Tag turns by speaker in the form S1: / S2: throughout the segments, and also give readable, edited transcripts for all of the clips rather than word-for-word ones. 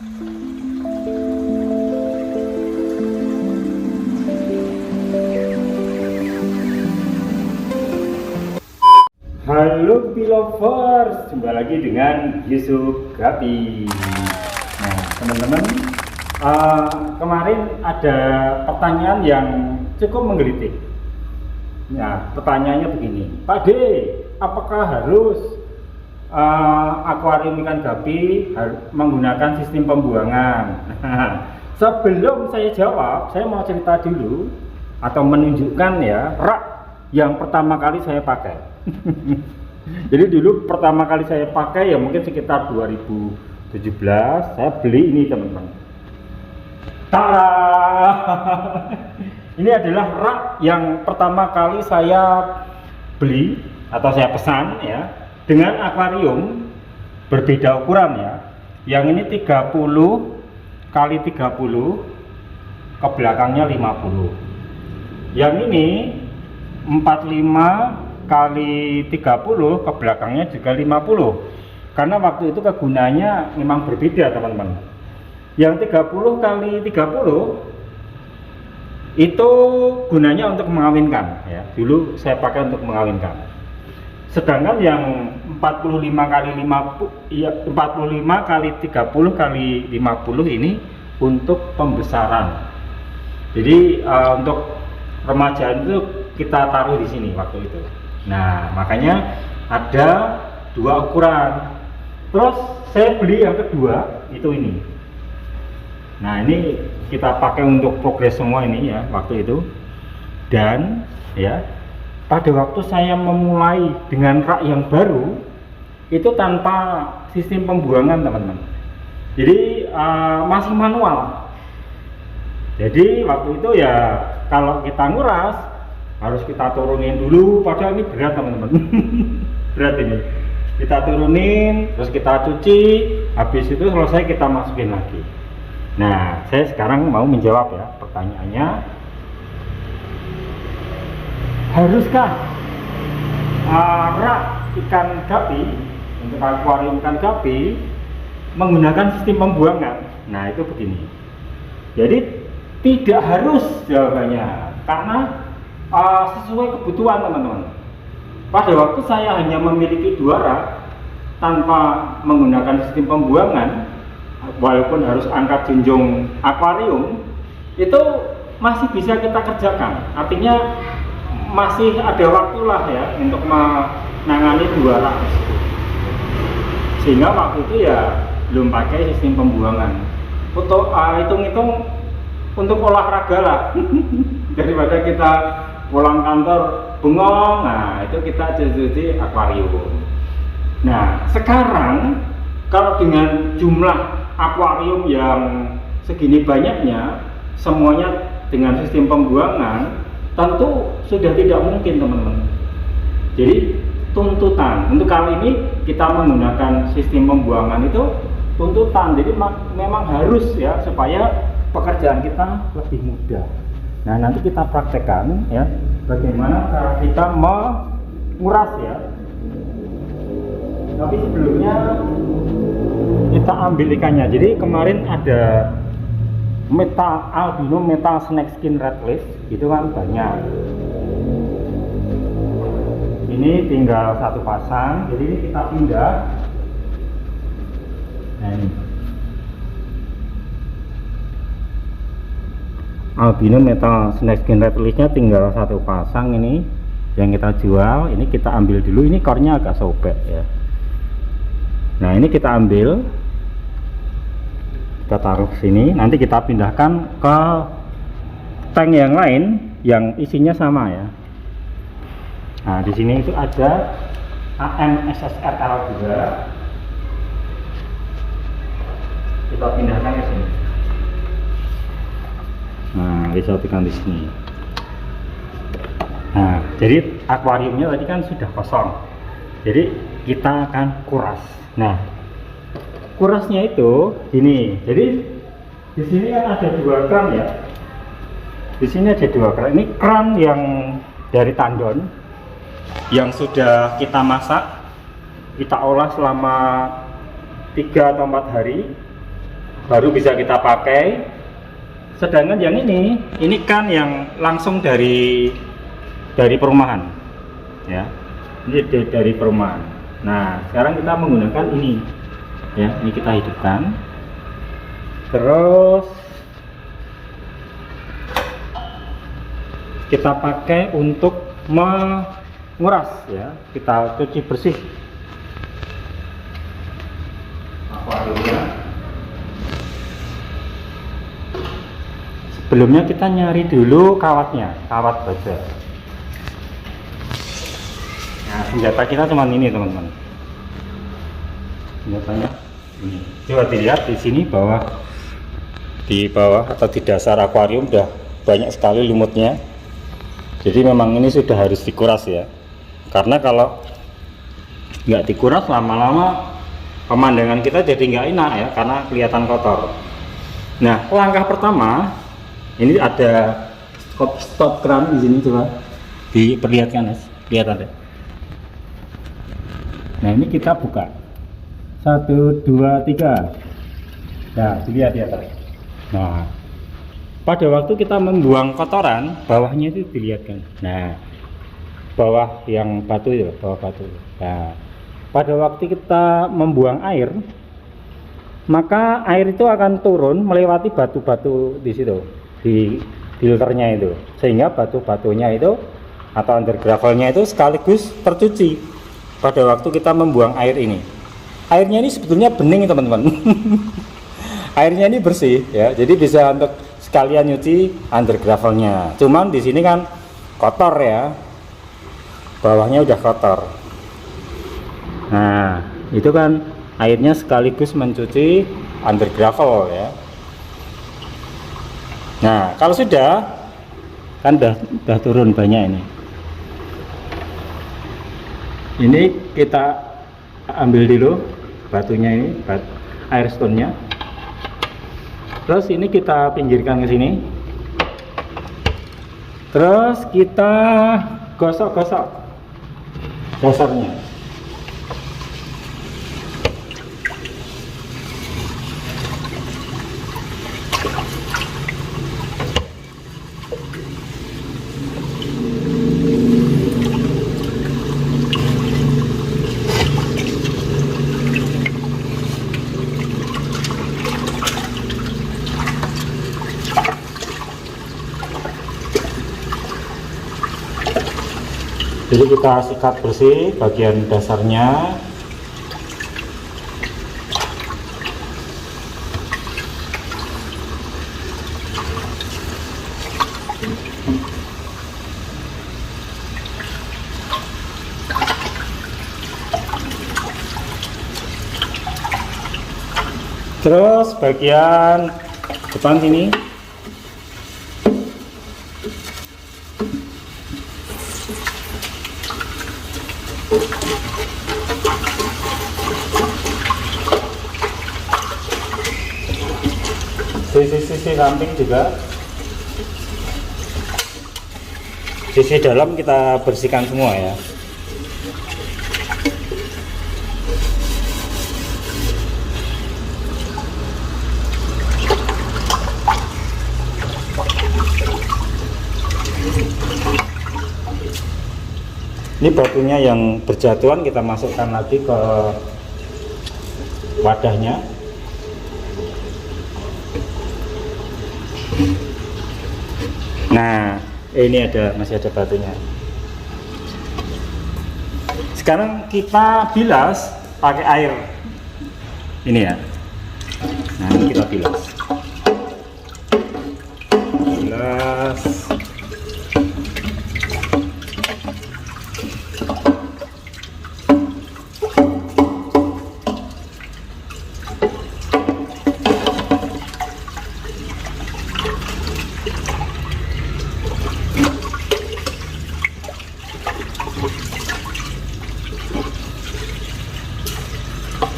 S1: Halo Pilovers, jumpa lagi dengan Yusuf Gapi. Nah teman-teman, kemarin ada pertanyaan yang cukup menggelitik. Nah pertanyaannya begini, Pak D, apakah harus akuarium ikan gapi menggunakan sistem pembuangan? Sebelum saya jawab, saya mau cerita dulu atau menunjukkan ya rak yang pertama kali saya pakai. Jadi dulu pertama kali saya pakai ya mungkin sekitar 2017 saya beli ini teman-teman. Tada! Ini adalah rak yang pertama kali saya beli atau saya pesan ya, dengan akuarium berbeda ukuran ya. Yang ini 30 kali 30, ke belakangnya 50. Yang ini 45 kali 30, ke belakangnya juga 50. Karena waktu itu kegunaannya memang berbeda teman-teman. Yang 30 kali 30 itu gunanya untuk mengawinkan ya. Dulu saya pakai untuk mengawinkan. Sedangkan yang 45 kali 50 ya, 45 kali 30 kali 50 ini untuk pembesaran. Jadi untuk remaja itu kita taruh di sini waktu itu. Nah makanya ada dua ukuran. Terus saya beli yang kedua itu ini. Nah ini kita pakai untuk progres semua ini ya waktu itu. Dan ya pada waktu saya memulai dengan rak yang baru itu tanpa sistem pembuangan teman-teman. Jadi masih manual. Jadi waktu itu ya kalau kita nguras harus kita turunin dulu, padahal ini berat teman-teman. Berat ini. Kita turunin, terus kita cuci, habis itu selesai kita masukin lagi. Nah, saya sekarang mau menjawab ya pertanyaannya. Haruskah rak ikan gapi untuk akuarium ikan gapi menggunakan sistem pembuangan? Nah, itu begini. Jadi tidak harus jawabannya, karena sesuai kebutuhan teman-teman. Pada waktu saya hanya memiliki dua rak tanpa menggunakan sistem pembuangan, walaupun harus angkat junjung akuarium, itu masih bisa kita kerjakan. Artinya masih ada waktulah ya untuk menangani dua rak tersebut. Sehingga waktu itu ya belum pakai sistem pembuangan. Untuk hitung-hitung untuk olahraga lah. Daripada kita pulang kantor bengong, nah itu kita cuci akuarium. Nah sekarang kalau dengan jumlah akuarium yang segini banyaknya, semuanya dengan sistem pembuangan, tentu sudah tidak mungkin teman-teman. Jadi tuntutan untuk kali ini kita menggunakan sistem pembuangan itu tuntutan. Jadi memang harus ya supaya pekerjaan kita lebih mudah. Nah nanti kita praktekkan ya bagaimana cara kita menguras ya. Tapi sebelumnya kita ambil ikannya. Jadi kemarin ada albino metal snakeskin redleaf itu kan banyak. Ini tinggal satu pasang. Jadi ini kita pindah. Nah ini albino metal snakeskin redleafnya tinggal satu pasang ini yang kita jual. Ini kita ambil dulu, ini core-nya agak sobek ya. Nah ini kita ambil, kita taruh sini, nanti kita pindahkan ke tank yang lain yang isinya sama ya. Nah di sini itu ada AMSSRL juga, kita pindahkan ke sini. Nah, bisa tekan di sini. Nah, jadi akuariumnya tadi kan sudah kosong. Jadi kita akan kuras. Nah, kurasnya itu ini. Jadi di sini kan ada dua kran ya. Di sini ada dua kran. Ini kran yang dari tandon yang sudah kita masak, kita olah selama 3 atau 4 hari. baru bisa kita pakai. Sedangkan yang ini kan yang langsung dari perumahan ya, ini dari perumahan. Nah sekarang kita menggunakan ini ya, ini kita hidupkan, terus kita pakai untuk menguras ya, kita cuci bersih akuariumnya. Sebelumnya kita nyari dulu kawatnya, kawat baja. Nah senjata kita cuma ini teman-teman, senjatanya ini. Coba dilihat di sini di bawah atau di dasar akuarium udah banyak sekali lumutnya. Jadi memang ini sudah harus dikuras ya, karena kalau nggak dikuras lama-lama pemandangan kita jadi nggak enak ya, karena kelihatan kotor. Nah langkah pertama ini ada stop keran di sini, coba diperlihatkan Mas, lihat ada. Nah ini kita buka 1 2 3. Nah dilihat ya. Nah pada waktu kita membuang kotoran, bawahnya itu dilihatkan. Nah bawah yang batu itu, bawah batu. Nah pada waktu kita membuang air, maka air itu akan turun melewati batu-batu di situ, di filternya itu, sehingga batu-batunya itu atau under gravelnya itu sekaligus tercuci pada waktu kita membuang air ini. Airnya ini sebetulnya bening teman-teman. Airnya ini bersih ya, jadi bisa untuk sekalian nyuci under gravelnya. Cuman di sini kan kotor ya, bawahnya udah kotor. Nah itu kan airnya sekaligus mencuci under gravel ya. Nah kalau sudah kan udah turun banyak ini kita ambil dulu batunya ini, air stone-nya. Terus ini kita pinggirkan ke sini. Terus kita gosok-gosok dasarnya. Jadi kita sikat bersih bagian dasarnya. Terus bagian depan sini sisi samping juga, sisi dalam kita bersihkan semua ya. Ini batunya yang berjatuhan kita masukkan lagi ke wadahnya. Nah ini masih ada batunya. Sekarang kita bilas pakai air ini ya. Nah ini kita bilas.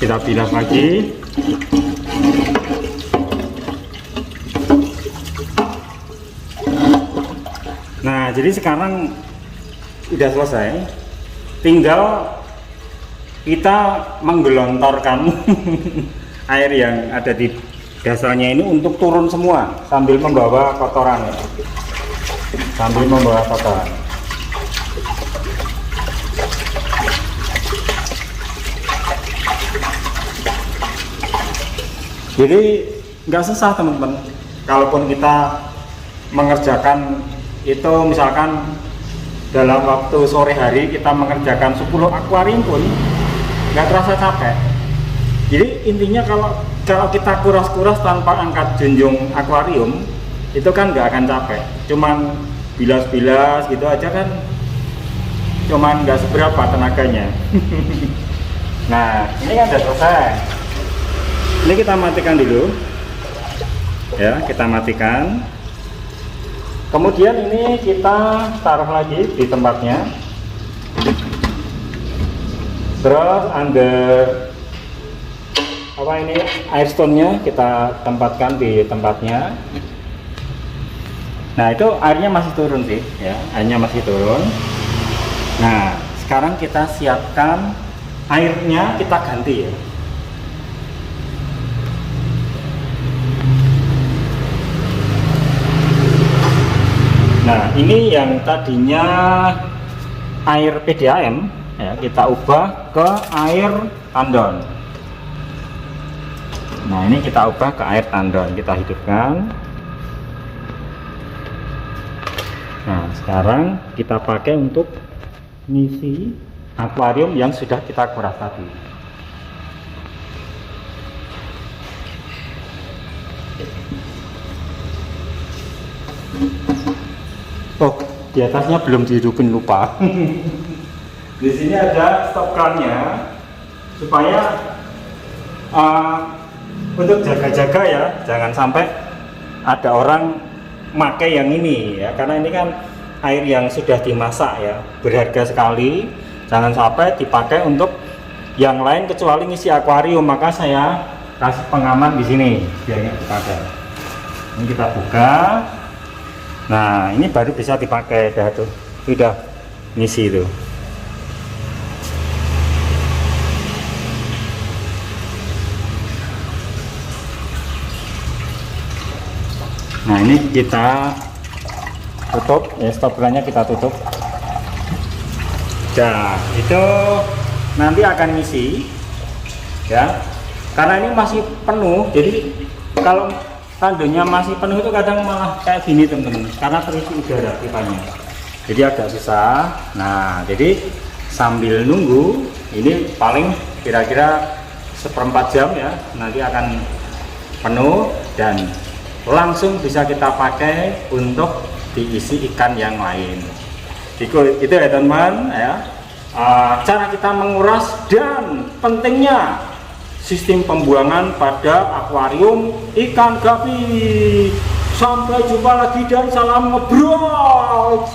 S1: Kita bilas lagi. Nah jadi sekarang udah selesai, tinggal kita menggelontorkan air yang ada di dasarnya ini untuk turun semua sambil membawa kotoran ya. Sambil membawa kotoran. Jadi nggak susah teman-teman. Kalaupun kita mengerjakan itu misalkan dalam waktu sore hari kita mengerjakan 10 akuarium pun nggak terasa capek. Jadi intinya kalau kita kuras-kuras tanpa angkat junjung akuarium itu kan nggak akan capek. Cuman bilas-bilas gitu aja kan, cuman nggak seberapa tenaganya. Nah ini kan udah selesai. Ini kita matikan dulu ya, kita matikan. Kemudian ini kita taruh lagi di tempatnya. Terus under apa ini air stone-nya kita tempatkan di tempatnya. Nah itu airnya masih turun sih ya, airnya masih turun. Nah sekarang kita siapkan airnya, kita ganti ya. Nah ini yang tadinya air PDAM ya, kita ubah ke air tandon. Nah ini kita ubah ke air tandon, kita hidupkan. Nah sekarang kita pakai untuk ngisi akuarium yang sudah kita kuras tadi. Oh, di atasnya belum dihidupin, lupa. Di sini ada stop krannya supaya untuk jaga-jaga ya, jangan sampai ada orang pakai yang ini ya, karena ini kan air yang sudah dimasak ya, berharga sekali. Jangan sampai dipakai untuk yang lain kecuali ngisi akuarium, maka saya kasih pengaman di sini biar nggak dipakai. Ini kita buka. Nah ini baru bisa dipakai dah tuh, sudah ngisi itu. Nah ini kita tutup ya, stop krannya kita tutup. Nah itu nanti akan ngisi ya, karena ini masih penuh. Jadi kalau tandonnya masih penuh itu kadang malah kayak gini teman-teman, karena terisi udara pipanya, jadi agak susah. Nah jadi sambil nunggu ini paling kira-kira 1/4 jam ya, nanti akan penuh dan langsung bisa kita pakai untuk diisi ikan yang lain. Itu ya teman-teman ya, cara kita menguras dan pentingnya sistem pembuangan pada akuarium ikan gapi. Sampai jumpa lagi dan salam ngobrol.